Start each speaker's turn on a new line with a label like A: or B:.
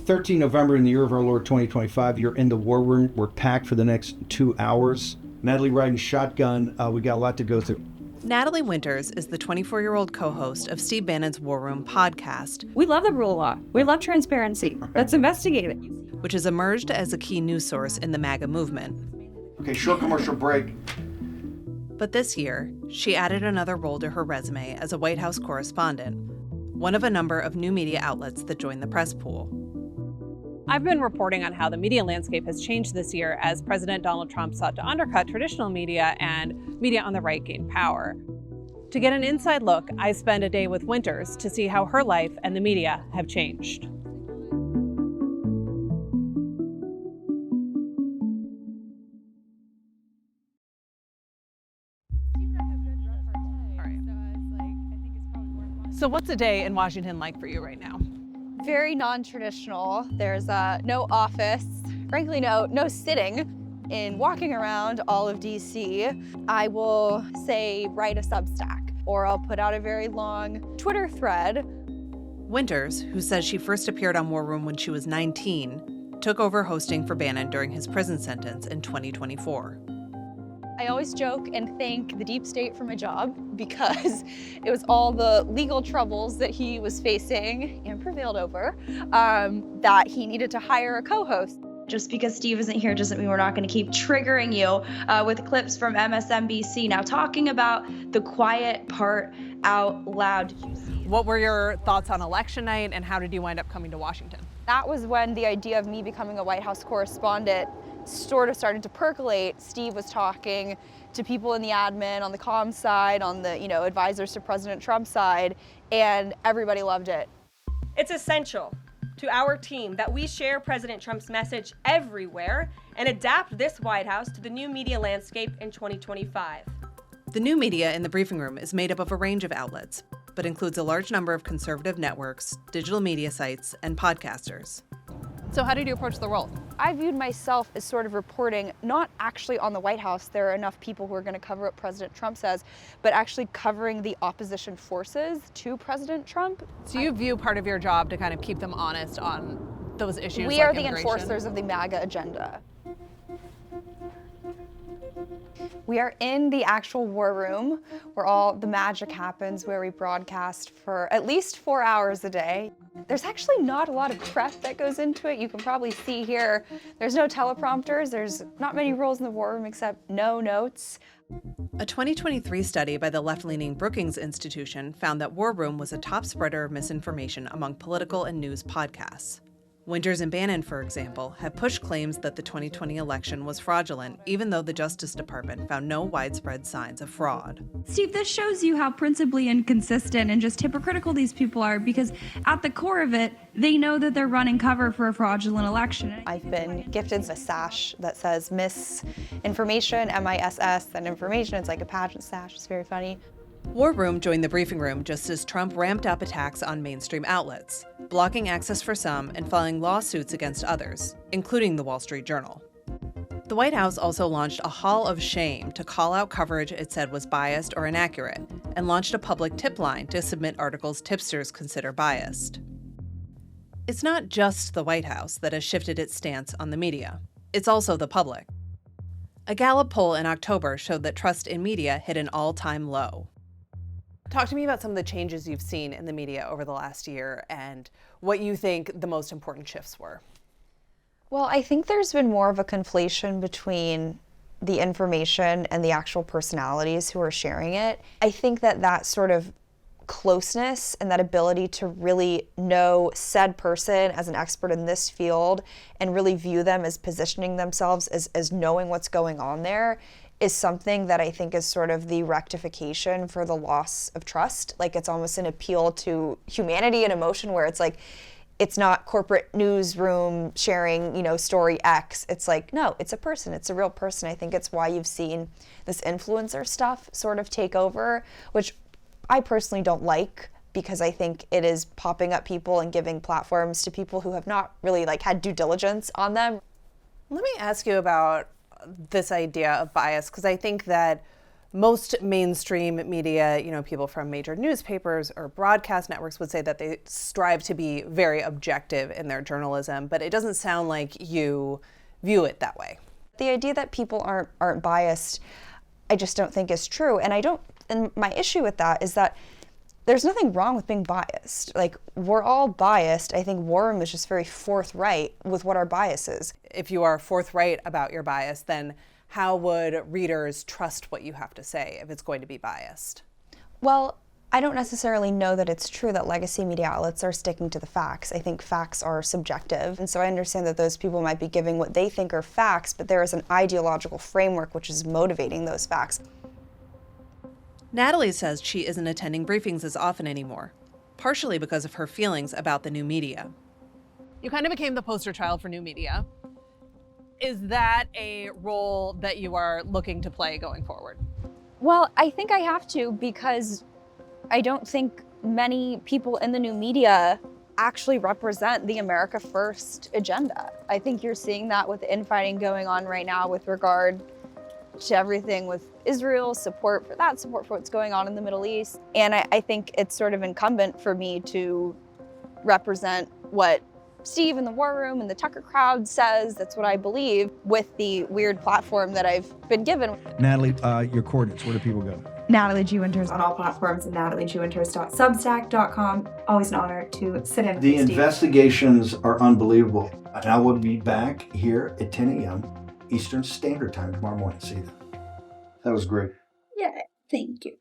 A: 13 November in the year of our Lord 2025. You're in the war room. We're packed for the next 2 hours. Natalie riding shotgun. We got a lot to go through.
B: Natalie Winters is the 24-year-old co-host of Steve Bannon's War Room podcast.
C: We love the rule of law. We love transparency. Let's investigate it.
B: Which has emerged as a key news source in the MAGA movement.
A: Okay, short commercial break.
B: But this year, she added another role to her resume as a White House correspondent, one of a number of new media outlets that joined the press pool.
D: I've been reporting on how the media landscape has changed this year as President Donald Trump sought to undercut traditional media and media on the right gained power. To get an inside look, I spent a day with Winters to see how her life and the media have changed. So what's a day in Washington like for you right now?
E: Very non-traditional. There's no office, frankly no sitting. In walking around all of DC, I will say write a Substack, or I'll put out a very long Twitter thread.
B: Winters, who says she first appeared on War Room when she was 19, took over hosting for Bannon during his prison sentence in 2024.
E: I always joke and thank the deep state for my job because it was all the legal troubles that he was facing and prevailed over that he needed to hire a co-host.
F: Just because Steve isn't here doesn't mean we're not going to keep triggering you with clips from MSNBC. Now, talking about the quiet part out loud.
D: What were your thoughts on election night and how did you wind up coming to Washington?
E: That was when the idea of me becoming a White House correspondent sort of started to percolate. Steve was talking to people in the admin, on the comms side, on the advisors to President Trump's side, and everybody loved it.
G: It's essential to our team that we share President Trump's message everywhere and adapt this White House to the new media landscape in 2025.
B: The new media in the briefing room is made up of a range of outlets, but includes a large number of conservative networks, digital media sites, and podcasters.
D: So how did you approach the role?
E: I viewed myself as sort of reporting, not actually on the White House. There are enough people who are going to cover what President Trump says, but actually covering the opposition forces to President Trump.
D: So you view part of your job to kind of keep them honest on those issues
E: We
D: like
E: are the
D: immigration?
E: enforcers of the MAGA agenda. We are in the actual war room where all the magic happens, where we broadcast for at least 4 hours a day. There's actually not a lot of prep that goes into it. You can probably see here, there's no teleprompters, there's not many rules in the war room except no notes.
B: A 2023 study by the left-leaning Brookings Institution found that War Room was a top spreader of misinformation among political and news podcasts. Winters and Bannon, for example, have pushed claims that the 2020 election was fraudulent, even though the Justice Department found no widespread signs of fraud.
H: Steve, this shows you how principally inconsistent and just hypocritical these people are, because at the core of it, they know that they're running cover for a fraudulent election.
E: I've been gifted a sash that says misinformation, M-I-S-S, and information. It's like a pageant sash. It's very funny.
B: War Room joined the briefing room just as Trump ramped up attacks on mainstream outlets, blocking access for some and filing lawsuits against others, including the Wall Street Journal. The White House also launched a Hall of Shame to call out coverage it said was biased or inaccurate, and launched a public tip line to submit articles tipsters consider biased. It's not just the White House that has shifted its stance on the media. It's also the public. A Gallup poll in October showed that trust in media hit an all-time low. Talk to me about some of the changes you've seen in the media over the last year and what you think the most important shifts were.
E: Well, I think there's been more of a conflation between the information and the actual personalities who are sharing it. I think that sort of closeness and that ability to really know said person as an expert in this field and really view them as positioning themselves as knowing what's going on there is something that I think is sort of the rectification for the loss of trust. Like, it's almost an appeal to humanity and emotion where it's like, it's not corporate newsroom sharing, story X. It's like, no, it's a person. It's a real person. I think it's why you've seen this influencer stuff sort of take over, which I personally don't like, because I think it is popping up people and giving platforms to people who have not really had due diligence on them.
B: Let me ask you about this idea of bias, because I think that Most mainstream media, people from major newspapers or broadcast networks would say that they strive to be very objective in their journalism, but it doesn't sound like you view it that way.
E: The idea that people aren't biased, I just don't think is true. And my issue with that is that there's nothing wrong with being biased. Like, we're all biased. I think War Room is just very forthright with what our bias is.
B: If you are forthright about your bias, then how would readers trust what you have to say if it's going to be biased?
E: Well, I don't necessarily know that it's true that legacy media outlets are sticking to the facts. I think facts are subjective. And so I understand that those people might be giving what they think are facts, but there is an ideological framework which is motivating those facts.
B: Natalie says she isn't attending briefings as often anymore, partially because of her feelings about the new media. You kind of became the poster child for new media. Is that a role that you are looking to play going forward?
C: Well, I think I have to, because I don't think many people in the new media actually represent the America First agenda. I think you're seeing that with the infighting going on right now with regard to everything with Israel, support for that, support for what's going on in the Middle East. And I think it's sort of incumbent for me to represent what Steve in the War Room and the Tucker crowd says. That's what I believe with the weird platform that I've been given.
A: Natalie, your coordinates, where do people go?
H: Natalie G. Winters.
I: On all platforms, nataliegwinters.substack.com. Always an honor to sit in.
A: The
I: with Steve.
A: investigations are unbelievable. And I will be back here at 10 a.m. Eastern Standard Time tomorrow morning. See you then. That was great.
I: Yeah, thank you.